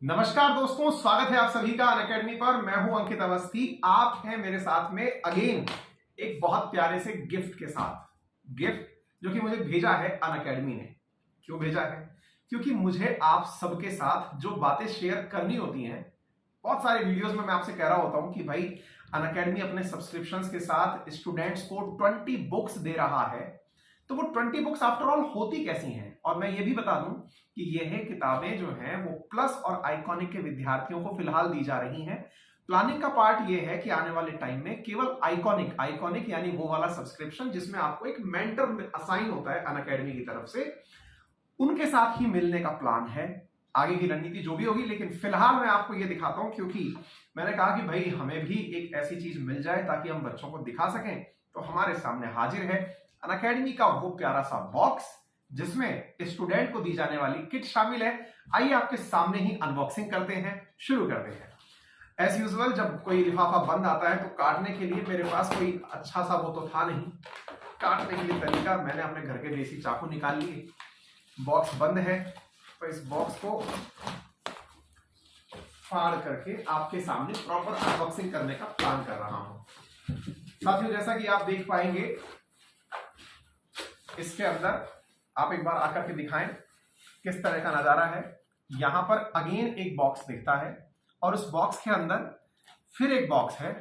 नमस्कार दोस्तों, स्वागत है आप सभी का अनअकैडमी पर। मैं हूं अंकित अवस्थी। आप हैं मेरे साथ में अगेन एक बहुत प्यारे से गिफ्ट के साथ। गिफ्ट जो कि मुझे भेजा है अनअकैडमी ने। क्यों भेजा है? क्योंकि मुझे आप सबके साथ जो बातें शेयर करनी होती हैं, बहुत सारे वीडियोस में मैं आपसे कह रहा होता हूं कि भाई अनअकैडमी अपने सब्सक्रिप्शंस के साथ स्टूडेंट्स को 20 बुक्स दे रहा है। तो वो 20 बुक्स आफ्टर ऑल होती कैसी हैं? और मैं ये भी बता दूं कि यह किताबें जो हैं वो प्लस और आइकॉनिक के विद्यार्थियों को फिलहाल दी जा रही हैं। प्लानिंग का पार्ट ये है कि आने वाले टाइम में केवल आइकॉनिक यानी वो वाला सब्सक्रिप्शन जिसमें आपको एक मेंटर असाइन होता है अनअकैडमी की तरफ से, उनके साथ ही मिलने का प्लान है। आगे की रणनीति जो भी होगी, लेकिन फिलहाल मैं आपको ये दिखाता हूं क्योंकि मैंने कहा कि भाई हमें भी एक ऐसी चीज मिल जाए ताकि हम बच्चों को दिखा सकें। तो हमारे सामने हाजिर है अनअकैडमी का वो प्यारा सा बॉक्स जिसमें स्टूडेंट को दी जाने वाली किट शामिल है। आइए आपके सामने ही अनबॉक्सिंग करते हैं, शुरू करते हैं। एज यूजुअल जब कोई लिफाफा बंद आता है तो काटने के लिए मेरे पास कोई अच्छा सा वो तो था नहीं। काटने के लिए तरीका मैंने अपने घर के देसी चाकू निकाल लिए। बॉक्स बंद है तो इस बॉक्स को फाड़ करके आपके सामने प्रॉपर अनबॉक्सिंग करने का प्लान कर रहा हूं। साथियों, जैसा कि आप देख पाएंगे इसके अंदर आप एक बार आकर के दिखाएं किस तरह का नजारा है। यहां पर अगेन एक बॉक्स दिखता है और उस बॉक्स के अंदर फिर एक बॉक्स है।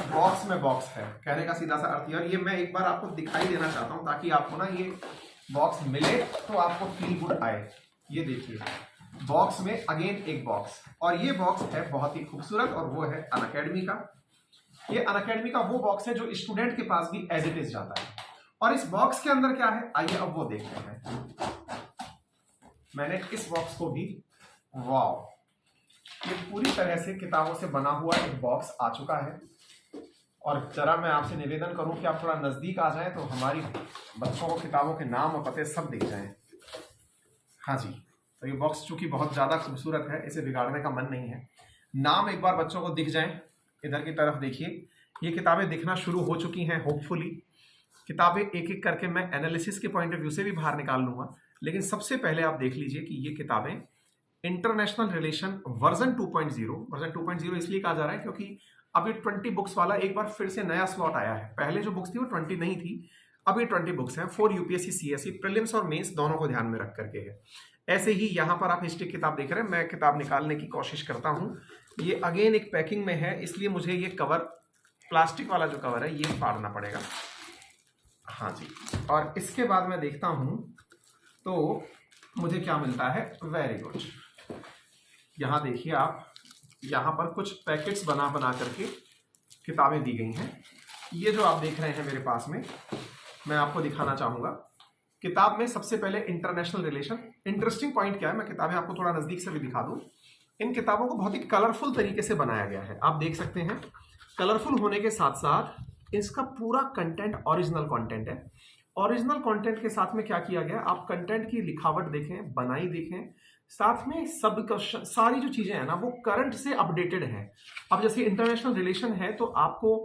बॉक्स में बॉक्स है, कहने का सीधा सा अर्थ है। और ये मैं एक बार आपको दिखाई देना चाहता हूं ताकि आपको ना ये बॉक्स मिले तो आपको फील गुड आए। ये देखिए, बॉक्स में अगेन एक बॉक्स, और ये बॉक्स है बहुत ही खूबसूरत और वो है अनअकैडमी का। ये अनअकैडमी का वो बॉक्स है जो स्टूडेंट के पास भी एज इट इज जाता है। और इस बॉक्स के अंदर क्या है, आइए अब वो देखते हैं। मैंने इस बॉक्स को भी, वाव, ये पूरी तरह से किताबों से बना हुआ एक बॉक्स आ चुका है। और जरा मैं आपसे निवेदन करूं कि आप थोड़ा नजदीक आ जाएं तो हमारी बच्चों को किताबों के नाम और पते सब दिख जाएं। हाँ जी, तो ये बॉक्स चूंकि बहुत ज्यादा खूबसूरत है, इसे बिगाड़ने का मन नहीं है। नाम एक बार बच्चों को दिख जाएं। इधर की तरफ देखिए, ये किताबें दिखना शुरू हो चुकी हैं। होपफुली किताबें एक एक करके मैं एनालिसिस के पॉइंट ऑफ व्यू से भी बाहर निकाल लूंगा, लेकिन सबसे पहले आप देख लीजिए कि ये किताबें इंटरनेशनल रिलेशन वर्जन 2.0 इसलिए कहा जा रहा है क्योंकि अभी 20 बुक्स वाला एक बार फिर से नया स्लॉट आया है। पहले जो बुक्स थी वो 20 नहीं थी, अब ये 20 बुक्स हैं। 4 यूपीएससी सीएससी प्रीलिम्स और मेंस दोनों को ध्यान में रख करके है। ऐसे ही यहाँ पर आप हिस्ट्री किताब देख रहे हैं, मैं किताब निकालने की कोशिश करता हूँ। ये अगेन एक पैकिंग में है, इसलिए मुझे ये कवर, प्लास्टिक वाला जो कवर है, ये फाड़ना पड़ेगा। हाँ जी, और इसके बाद मैं देखता हूं तो मुझे क्या मिलता है। वेरी गुड, यहां देखिए आप, यहां पर कुछ पैकेट्स बना बना करके किताबें दी गई हैं। ये जो आप देख रहे हैं मेरे पास में, मैं आपको दिखाना चाहूंगा। किताब में सबसे पहले इंटरनेशनल रिलेशन। इंटरेस्टिंग पॉइंट क्या है, मैं किताबें आपको थोड़ा नजदीक से भी दिखा दूं। इन किताबों को बहुत ही कलरफुल तरीके से बनाया गया है, आप देख सकते हैं। कलरफुल होने के साथ साथ इसका पूरा कंटेंट ओरिजिनल कंटेंट है। ओरिजिनल कंटेंट के साथ में क्या किया गया, आप कंटेंट की लिखावट देखें, बनाई देखें, साथ में सब सारी जो चीजें हैं ना वो करंट से अपडेटेड है। अब जैसे इंटरनेशनल रिलेशन है तो आपको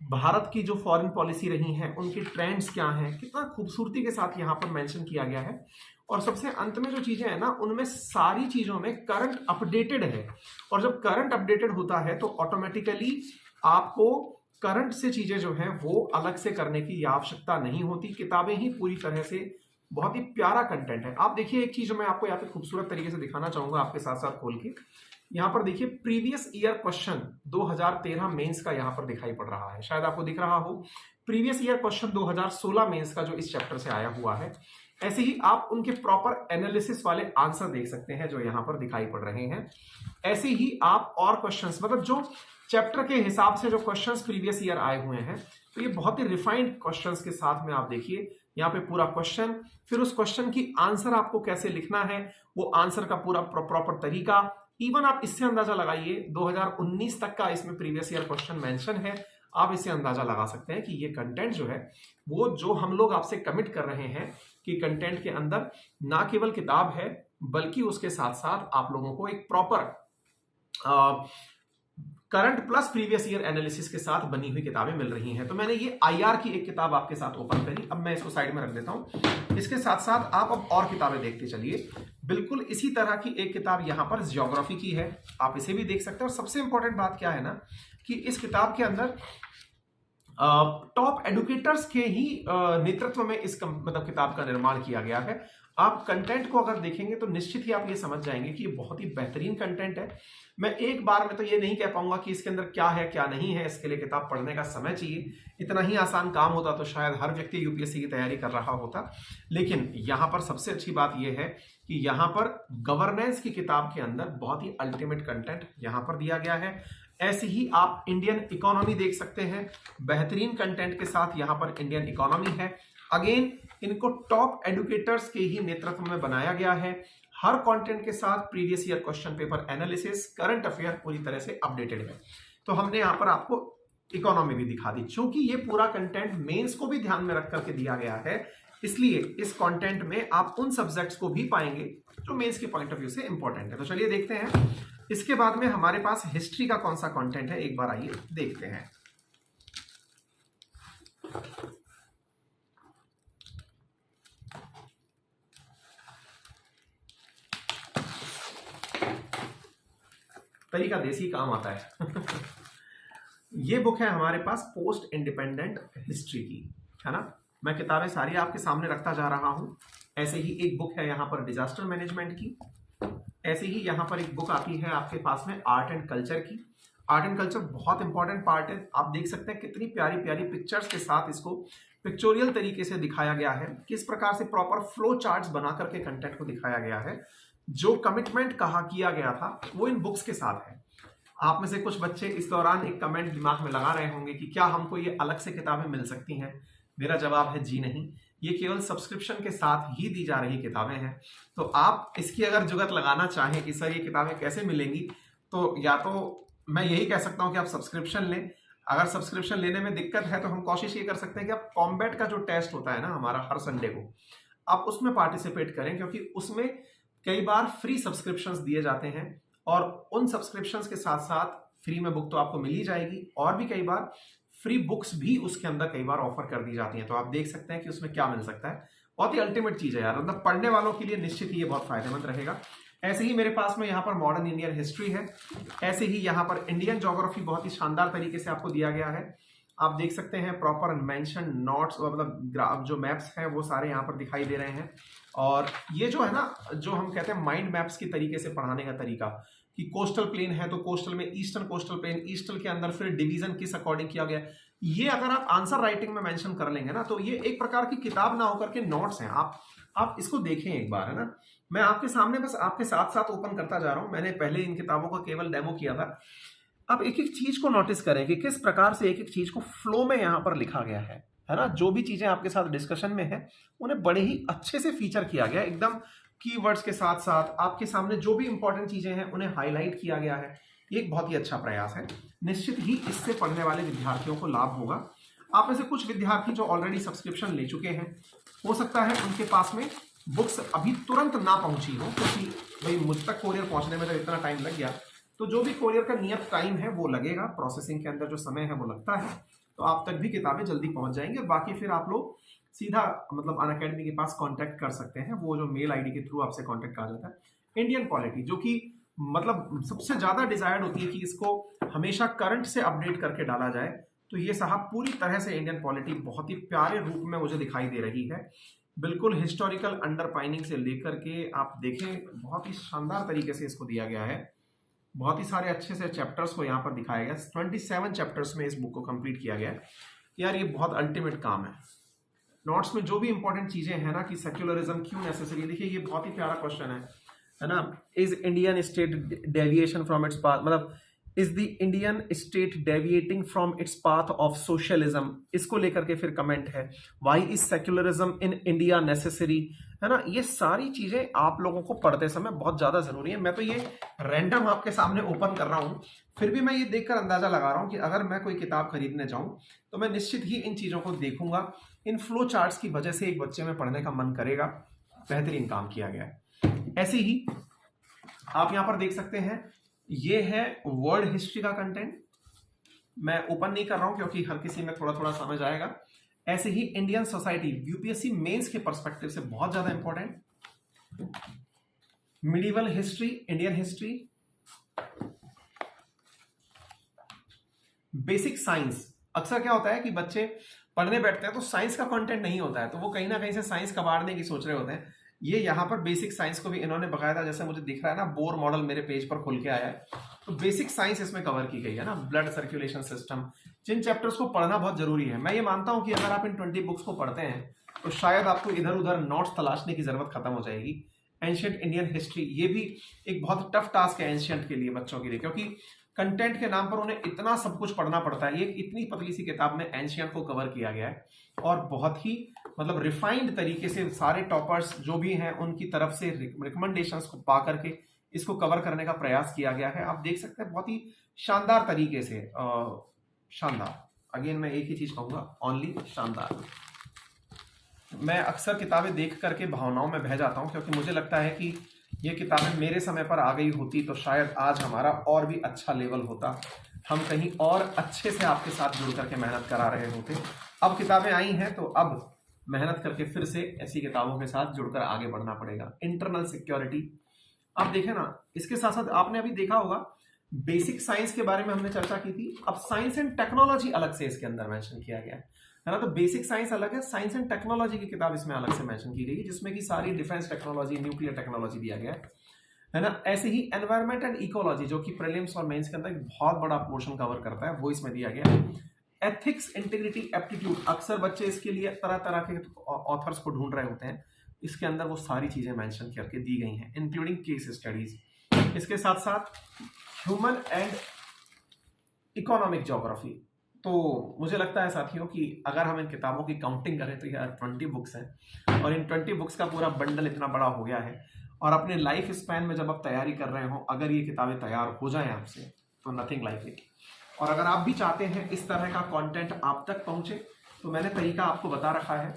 भारत की जो फॉरेन पॉलिसी रही है उनके ट्रेंड्स क्या हैं, कितना खूबसूरती के साथ यहाँ पर मेंशन किया गया है। और सबसे अंत में जो चीजें हैं ना, उनमें सारी चीजों में करंट अपडेटेड है। और जब करंट अपडेटेड होता है तो ऑटोमेटिकली आपको करंट से चीजें जो हैं वो अलग से करने की आवश्यकता नहीं होती। किताबें ही पूरी तरह से बहुत ही प्यारा कंटेंट है। आप देखिए, एक चीज मैं आपको यहाँ पे खूबसूरत तरीके से दिखाना चाहूंगा आपके साथ साथ खोल के। यहाँ पर देखिए, प्रीवियस ईयर क्वेश्चन 2013 मेंस का यहाँ पर दिखाई पड़ रहा है, शायद आपको दिख रहा हो। प्रीवियस ईयर क्वेश्चन 2016 मेंस का जो इस चैप्टर से आया हुआ है। ऐसे ही आप उनके प्रॉपर एनालिसिस वाले आंसर देख सकते हैं जो यहाँ पर दिखाई पड़ रहे हैं। ऐसे ही आप और क्वेश्चंस, मतलब जो चैप्टर के हिसाब से जो क्वेश्चंस प्रीवियस ईयर आए हुए हैं, तो ये बहुत ही रिफाइंड क्वेश्चंस के साथ में आप देखिए यहाँ पे पूरा क्वेश्चन, फिर उस क्वेश्चन की आंसर आपको कैसे लिखना है, वो आंसर का पूरा प्रॉपर तरीका। इवन आप इससे अंदाजा लगाइए, 2019 तक का इसमें प्रीवियस ईयर क्वेश्चन मेंशन है। आप इससे अंदाजा लगा सकते हैं कि ये कंटेंट जो है वो जो हम लोग आपसे कमिट कर रहे हैं कि कंटेंट के अंदर ना केवल किताब है बल्कि उसके साथ साथ आप लोगों को एक proper current plus previous year analysis के साथ बनी हुई किताबें मिल रही हैं। तो मैंने ये आईआर की एक किताब आपके साथ ओपन करी, अब मैं इसको साइड में रख देता हूं। इसके साथ साथ आप अब और किताबें देखते चलिए। बिल्कुल इसी तरह की एक किताब यहां पर ज्योग्राफी की है, आप इसे भी देख सकते हैं। और सबसे इंपॉर्टेंट बात क्या है ना कि इस किताब के अंदर टॉप एडुकेटर्स के ही नेतृत्व में इस मतलब किताब का निर्माण किया गया है। आप कंटेंट को अगर देखेंगे तो निश्चित ही आप ये समझ जाएंगे कि ये बहुत ही बेहतरीन कंटेंट है। मैं एक बार में तो ये नहीं कह पाऊंगा कि इसके अंदर क्या है क्या नहीं है, इसके लिए किताब पढ़ने का समय चाहिए। इतना ही आसान काम होता तो शायद हर व्यक्ति यूपीएससी की तैयारी कर रहा होता। लेकिन यहाँ पर सबसे अच्छी बात यह है कि यहाँ पर गवर्नेंस की किताब के अंदर बहुत ही अल्टीमेट कंटेंट यहाँ पर दिया गया है। ऐसे ही आप इंडियन इकोनॉमी देख सकते हैं, बेहतरीन कंटेंट के साथ यहाँ पर इंडियन इकोनॉमी है। अगेन इनको टॉप एडुकेटर्स के ही नेतृत्व में बनाया गया है। हर कंटेंट के साथ previous year question paper analysis, current affair पूरी तरह से अपडेटेड है। तो हमने यहाँ पर आपको इकोनॉमी भी दिखा दी। क्योंकि ये पूरा कंटेंट मेंस को भी ध्यान में रख करके दिया गया है, इसलिए इस कंटेंट में आप उन सब्जेक्ट्स को भी पाएंगे जो मेंस के पॉइंट ऑफ व्यू से इंपॉर्टेंट है। तो चलिए देखते हैं इसके बाद में हमारे पास हिस्ट्री का कौन सा कंटेंट है, एक बार आइए देखते हैं। तरीका देसी काम आता है। ये बुक है हमारे पास पोस्ट इंडिपेंडेंट हिस्ट्री की, है ना। मैं किताबें सारी आपके सामने रखता जा रहा हूं। ऐसे ही एक बुक है यहाँ पर डिजास्टर मैनेजमेंट की। ऐसे ही यहाँ पर एक बुक आती है आपके पास में आर्ट एंड कल्चर की। आर्ट एंड कल्चर बहुत इंपॉर्टेंट पार्ट है। आप देख सकते हैं कितनी प्यारी प्यारी पिक्चर्स के साथ इसको पिक्चोरियल तरीके से दिखाया गया है, किस प्रकार से प्रॉपर फ्लो चार्ट्स बना करके कंटेंट को दिखाया गया है। जो कमिटमेंट कहा किया गया था वो इन बुक्स के साथ है। आप में से कुछ बच्चे इस दौरान एक कमेंट दिमाग में लगा रहे होंगे कि क्या हमको ये अलग से किताबें मिल सकती हैं। मेरा जवाब है जी नहीं, ये केवल सब्सक्रिप्शन के साथ ही दी जा रही किताबें हैं। तो आप इसकी अगर जुगत लगाना चाहें कि सर ये किताबें कैसे मिलेंगी, तो या तो मैं यही कह सकता हूं कि आप सब्सक्रिप्शन लें। अगर सब्सक्रिप्शन लेने में दिक्कत है तो हम कोशिश ये कर सकते हैं कि आप कॉम्बैट का जो टेस्ट होता है ना हमारा हर संडे को, आप उसमें पार्टिसिपेट करें, क्योंकि उसमें कई बार फ्री सब्सक्रिप्शंस दिए जाते हैं और उन सब्सक्रिप्शंस के साथ साथ फ्री में बुक तो आपको मिल ही जाएगी, और भी कई बार फ्री बुक्स भी उसके अंदर कई बार ऑफर कर दी जाती हैं। तो आप देख सकते हैं कि उसमें क्या मिल सकता है। बहुत ही अल्टीमेट चीज है यार, मतलब पढ़ने वालों के लिए निश्चित ही ये बहुत फायदेमंद रहेगा। ऐसे ही मेरे पास में यहाँ पर मॉडर्न इंडियन हिस्ट्री है। ऐसे ही यहाँ पर इंडियन ज्योग्राफी बहुत ही शानदार तरीके से आपको दिया गया है। आप देख सकते हैं प्रॉपर मेंशन नोट्स, मतलब जो मैप्स हैं वो सारे यहाँ पर दिखाई दे रहे हैं। और ये जो है ना, जो हम कहते हैं माइंड मैप्स की तरीके से पढ़ाने का तरीका, कि कोस्टल प्लेन है तो कोस्टल में ईस्टर्न कोस्टल प्लेन, ईस्टर्न के अंदर फिर डिवीजन किस अकॉर्डिंग किया गया, ये अगर आप आंसर राइटिंग में मेंशन कर लेंगे ना, तो ये एक प्रकार की किताब ना होकर के नोट्स हैं। आप इसको देखें एक बार, है ना। मैं आपके सामने बस आपके साथ साथ ओपन करता जा रहा हूं। मैंने पहले इन किताबों का केवल डेमो किया था। आप एक एक चीज को नोटिस करें कि किस प्रकार से एक एक चीज को फ्लो में यहां पर लिखा गया है ना। जो भी चीजें आपके साथ डिस्कशन में है उन्हें बड़े ही अच्छे से फीचर किया गया है, एकदम कीवर्ड्स के साथ साथ आपके सामने जो भी इंपॉर्टेंट चीजें हैं उन्हें हाईलाइट किया गया है। ये एक बहुत ही अच्छा प्रयास है। निश्चित ही इससे पढ़ने वाले विद्यार्थियों को लाभ होगा। आप में से कुछ विद्यार्थी जो ऑलरेडी सब्सक्रिप्शन ले चुके हैं, हो सकता है उनके पास में बुक्स अभी तुरंत ना पहुंची हो, क्योंकि भाई मुझ तक कोरियर पहुंचने में तो इतना टाइम लग गया। तो जो भी कोरियर का नियत टाइम है वो लगेगा, प्रोसेसिंग के अंदर जो समय है वो लगता है, तो आप तक भी किताबें जल्दी पहुंच जाएंगे। बाकी फिर आप लोग सीधा मतलब अनअकैडमी के पास कांटेक्ट कर सकते हैं। वो जो मेल आईडी के थ्रू आपसे कांटेक्ट आ जाता है। इंडियन पॉलिटी जो कि मतलब सबसे ज्यादा डिजायर्ड होती है कि इसको हमेशा करंट से अपडेट करके डाला जाए, तो ये साहब पूरी तरह से इंडियन पॉलिटी बहुत ही प्यारे रूप में मुझे दिखाई दे रही है। बिल्कुल हिस्टोरिकल अंडरपाइनिंग से लेकर के आप देखें, बहुत ही शानदार तरीके से इसको दिया गया है। बहुत ही सारे अच्छे से चैप्टर्स को यहाँ पर दिखाया गया। 27 चैप्टर्स में इस बुक को कंप्लीट किया गया है। यार ये बहुत अल्टीमेट काम है। नोट्स में जो भी इंपॉर्टेंट चीजें हैं ना, कि सेक्युलरिज्म क्यों नेसेसरी, देखिए ये बहुत ही प्यारा क्वेश्चन है ना। Is Indian state deviation from its path, मतलब is the Indian state deviating from its path of socialism, इसको लेकर के फिर कमेंट है। Why is secularism in India necessary, है ना। ये सारी चीजें आप लोगों को पढ़ते समय बहुत ज्यादा जरूरी है। मैं तो ये रैंडम आपके सामने ओपन कर रहा हूं, फिर भी मैं ये देखकर अंदाजा लगा रहा हूं कि अगर मैं कोई किताब खरीदने जाऊं तो मैं निश्चित ही इन चीजों को देखूंगा। इन फ्लो चार्ट्स की वजह से एक बच्चे में पढ़ने का मन करेगा। बेहतरीन काम किया गया है। ऐसे ही आप यहां पर देख सकते हैं, ये है वर्ल्ड हिस्ट्री का कंटेंट। मैं ओपन नहीं कर रहा हूं क्योंकि हर किसी में थोड़ा थोड़ा समझ आएगा। ऐसे ही इंडियन सोसाइटी यूपीएससी मेंस के पर्सपेक्टिव से बहुत ज्यादा important. Medieval history, Indian history, basic science. अक्सर क्या होता है कि बच्चे पढ़ने बैठते हैं तो साइंस का कंटेंट नहीं होता है, तो वो कहीं ना कहीं से साइंस कबाड़ने की सोच रहे होते हैं। ये यहाँ पर बेसिक साइंस को भी इन्होंने बकायदा, जैसे मुझे दिख रहा है ना, बोर मॉडल मेरे पेज पर खुल के आया है, तो बेसिक साइंस इसमें कवर की गई है ना, ब्लड सर्कुलेशन सिस्टम। जिन चैप्टर्स को पढ़ना बहुत जरूरी है, मैं ये मानता हूं कि अगर आप इन 20 बुक्स को पढ़ते हैं तो शायद आपको इधर उधर नोट्स तलाशने की जरूरत खत्म हो जाएगी। एंशियंट इंडियन हिस्ट्री, ये भी एक बहुत टफ टास्क है एंशियंट के लिए, बच्चों के लिए, क्योंकि कंटेंट के नाम पर उन्हें इतना सब कुछ पढ़ना पड़ता है। ये इतनी पतली सी किताब में एंशियंट को कवर किया गया है और बहुत ही मतलब रिफाइंड तरीके से सारे टॉपर्स जो भी हैं उनकी तरफ से रिकमेंडेशंस को पा करके इसको कवर करने का प्रयास किया गया है। आप देख सकते हैं बहुत ही शानदार तरीके से, शानदार, अगेन मैं एक ही चीज कहूंगा, ओनली शानदार। मैं अक्सर किताबें देख करके भावनाओं में बह जाता हूं, क्योंकि मुझे लगता है कि ये किताबें मेरे समय पर आ गई होती तो शायद आज हमारा और भी अच्छा लेवल होता, हम कहीं और अच्छे से आपके साथ जुड़ करके मेहनत करा रहे होते। अब किताबें आई हैं तो अब मेहनत करके फिर से ऐसी किताबों के साथ जुड़कर आगे बढ़ना पड़ेगा। इंटरनल सिक्योरिटी, आप देखें ना, इसके साथ साथ आपने अभी देखा होगा बेसिक साइंस के बारे में हमने चर्चा की थी, अब साइंस एंड टेक्नोलॉजी अलग से इसके अंदर मेंशन किया गया है ना। तो बेसिक साइंस अलग है, साइंस एंड टेक्नोलॉजी की किताब इसमें अलग से मेंशन की गई है, जिसमें कि सारी डिफेंस टेक्नोलॉजी, न्यूक्लियर टेक्नोलॉजी दिया गया है ना। ऐसे ही एनवायरमेंट एंड इकोलॉजी, जो कि प्रीलिम्स और मेंस के अंदर एक बहुत बड़ा पोर्शन कवर करता है, वो इसमें दिया गया है। एथिक्स, इंटीग्रिटी, एप्टीट्यूड, अक्सर बच्चे इसके लिए तरह तरह के ऑथर्स को ढूंढ रहे होते हैं, इसके अंदर वो सारी चीजें मेंशन करके दी गई हैं, इंक्लूडिंग केस स्टडीज। इसके साथ साथ ह्यूमन एंड इकोनॉमिक ज्योग्राफी। तो मुझे लगता है साथियों कि अगर हम इन किताबों की काउंटिंग करें तो यार 20 बुक्स हैं, और इन 20 बुक्स का पूरा बंडल इतना बड़ा हो गया है, और अपने लाइफ स्पैन में जब आप तैयारी कर रहे हो, अगर ये किताबें तैयार हो जाएं आपसे तो नथिंग लाइक इट। और अगर आप भी चाहते हैं इस तरह का कंटेंट आप तक पहुंचे, तो मैंने तरीका आपको बता रखा है,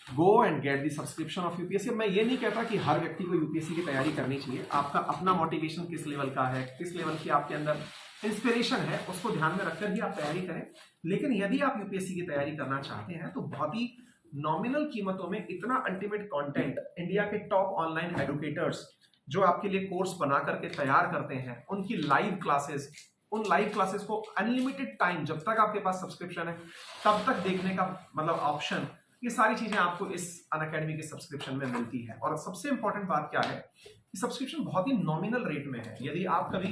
go and get the subscription of UPSC. मैं ये नहीं कहता कि हर व्यक्ति को यूपीएससी की तैयारी करनी चाहिए, आपका अपना मोटिवेशन किस लेवल का है, किस लेवल की आपके अंदर इंस्पिरेशन है, उसको ध्यान में रखकर ही आप तैयारी करें। लेकिन यदि आप यूपीएससी की तैयारी करना चाहते हैं तो बहुत ही नॉमिनल कीमतों में इतना अल्टीमेट कंटेंट इंडिया के टॉप ऑनलाइन एडुकेटर्स जो आपके लिए कोर्स बना करके तैयार करते हैं, उनकी लाइव क्लासेस, उन लाइव क्लासेस को अनलिमिटेड टाइम, जब तक आपके पास सब्सक्रिप्शन है तब तक देखने का मतलब ऑप्शन, ये सारी चीजें आपको इस अनअकैडमी के सब्सक्रिप्शन में मिलती है। और सबसे इंपॉर्टेंट बात क्या है कि सब्सक्रिप्शन बहुत ही नॉमिनल रेट में है। यदि आप कभी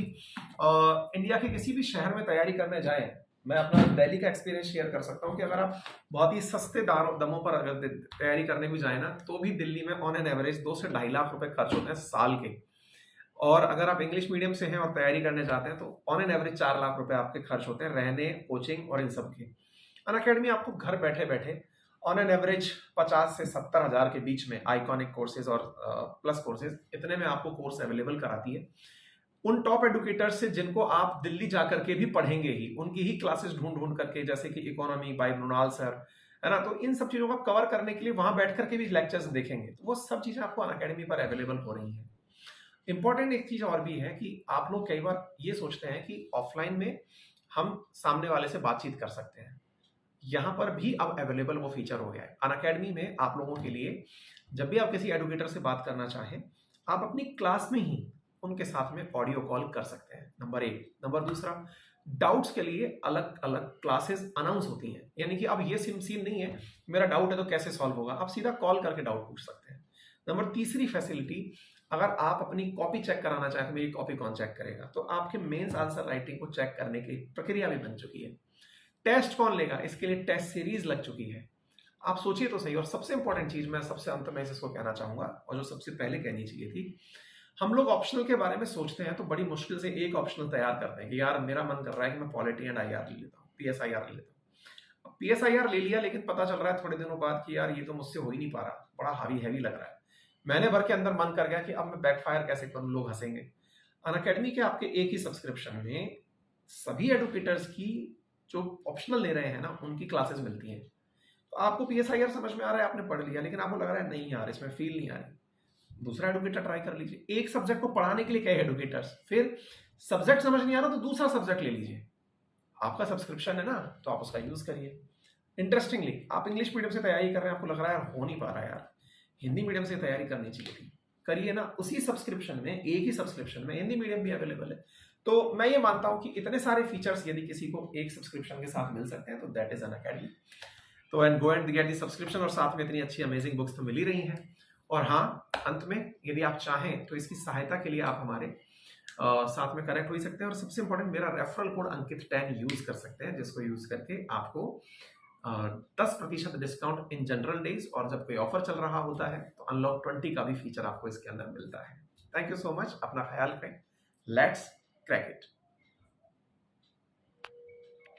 इंडिया के किसी भी शहर में तैयारी करने जाएं, मैं अपना दिल्ली का एक्सपीरियंस शेयर कर सकता हूं कि अगर आप बहुत ही सस्ते दमों पर अगर तैयारी करने भी जाए ना, तो भी दिल्ली में ऑन एन एवरेज 2 से 2.5 लाख रुपए खर्च होते हैं साल के। और अगर आप इंग्लिश मीडियम से हैं और तैयारी करने जाते हैं तो ऑन एन एवरेज 4 लाख रुपए आपके खर्च होते हैं रहने, कोचिंग और इन सब के। अनअकैडमी आपको घर बैठे बैठे ऑन एन एवरेज 50 से 70 हजार के बीच में आइकॉनिक कोर्सेज और प्लस कोर्सेज, इतने में आपको कोर्स अवेलेबल कराती है। उन टॉप एडुकेटर्स से जिनको आप दिल्ली जाकर के भी पढ़ेंगे ही, उनकी ही क्लासेस ढूंढ ढूंढ करके, जैसे कि इकोनॉमी बाय मृणाल सर, है ना। तो इन सब चीजों को कवर करने के लिए वहां बैठ करके भी लेक्चर्स देखेंगे, तो वो सब चीजें आपको अनअकैडमी पर अवेलेबल हो रही हैं। इंपॉर्टेंट एक चीज और भी है कि आप लोग कई बार ये सोचते हैं कि ऑफलाइन में हम सामने वाले से बातचीत कर सकते हैं, यहां पर भी अब अवेलेबल वो फीचर हो गया है अनअकैडमी में आप लोगों के लिए। जब भी आप किसी एडुकेटर से बात करना चाहें, आप अपनी क्लास में ही उनके साथ में ऑडियो कॉल कर सकते हैं, नंबर 1। नंबर दूसरा, डाउट्स के लिए अलग अलग क्लासेस अनाउंस होती हैं, यानी कि अब ये सीन नहीं है मेरा डाउट है तो कैसे सॉल्व होगा, आप सीधा कॉल करके डाउट पूछ सकते हैं। नंबर तीसरी फैसिलिटी, अगर आप अपनी कॉपी चेक कराना चाहें तो मेरी कॉपी कौन चेक करेगा, तो आपके मेंस आंसर राइटिंग को चेक करने की प्रक्रिया भी बन चुकी है। टेस्ट कौन लेगा, इसके लिए टेस्ट सीरीज लग चुकी है। आप सोचिए तो सही। और सबसे इंपॉर्टेंट चीज मैं सबसे अंत में इसको कहना चाहूंगा, और जो सबसे पहले कहनी चाहिए थी, हम लोग ऑप्शनल के बारे में सोचते हैं तो बड़ी मुश्किल से एक ऑप्शनल तैयार करते हैं कि यार मेरा मन कर रहा है कि मैं पॉलिटी एंड आईआर ले लेता हूँ, पीएसआईआर ले लेता हूँ। पीएसआईआर ले लिया, लेकिन पता चल रहा है थोड़े दिनों बाद कि यार ये तो मुझसे हो ही नहीं पा रहा, बड़ा हैवी लग रहा है। महीने भर के अंदर मन कर गया कि अब मैं बैकफायर कैसे करूं, लोग हंसेंगे। अनअकैडमी के आपके एक ही सब्सक्रिप्शन में सभी एडुकेटर्स की जो ऑप्शनल ले रहे हैं ना, उनकी क्लासेस मिलती हैं। तो आपको पीएसआईआर समझ में आ रहा है, आपने पढ़ लिया, लेकिन आपको लग रहा है नहीं यार इसमें फील नहीं आ रही, दूसरा एडुकेटर ट्राई कर लीजिए। एक सब्जेक्ट को पढ़ाने के लिए कई एडुकेटर्स, फिर सब्जेक्ट समझ नहीं आ रहा तो दूसरा सब्जेक्ट ले लीजिए, आपका सब्सक्रिप्शन है ना, तो आप उसका यूज करिए। इंटरेस्टिंगली, आप इंग्लिश मीडियम से तैयारी कर रहे हैं, आपको लग रहा है यार हो नहीं पा रहा है, यार हिंदी मीडियम से तैयारी करनी चाहिए थी, करिए ना उसी सब्सक्रिप्शन में, एक ही सब्सक्रिप्शन में हिंदी मीडियम भी अवेलेबल है। तो मैं ये मानता हूं कि इतने सारे फीचर्स यदि किसी को एक सब्सक्रिप्शन के साथ मिल सकते हैं तो दैट इज अनअकैडमी। तो and go and get the subscription, और साथ में इतनी अच्छी अमेजिंग बुक्स तो मिल ही रही हैं। और हाँ, अंत में यदि आप चाहें तो इसकी सहायता के लिए आप हमारे साथ में कनेक्ट हो सकते हैं, और सबसे इंपॉर्टेंट मेरा रेफरल कोड अंकित 10 यूज कर सकते हैं, जिसको यूज करके आपको 10% डिस्काउंट इन जनरल डेज, और जब कोई ऑफर चल रहा होता है तो अनलॉक 20 का भी फीचर आपको इसके अंदर मिलता है। थैंक यू सो मच, अपना ख्याल रखें, लेट्स क्रैक इट।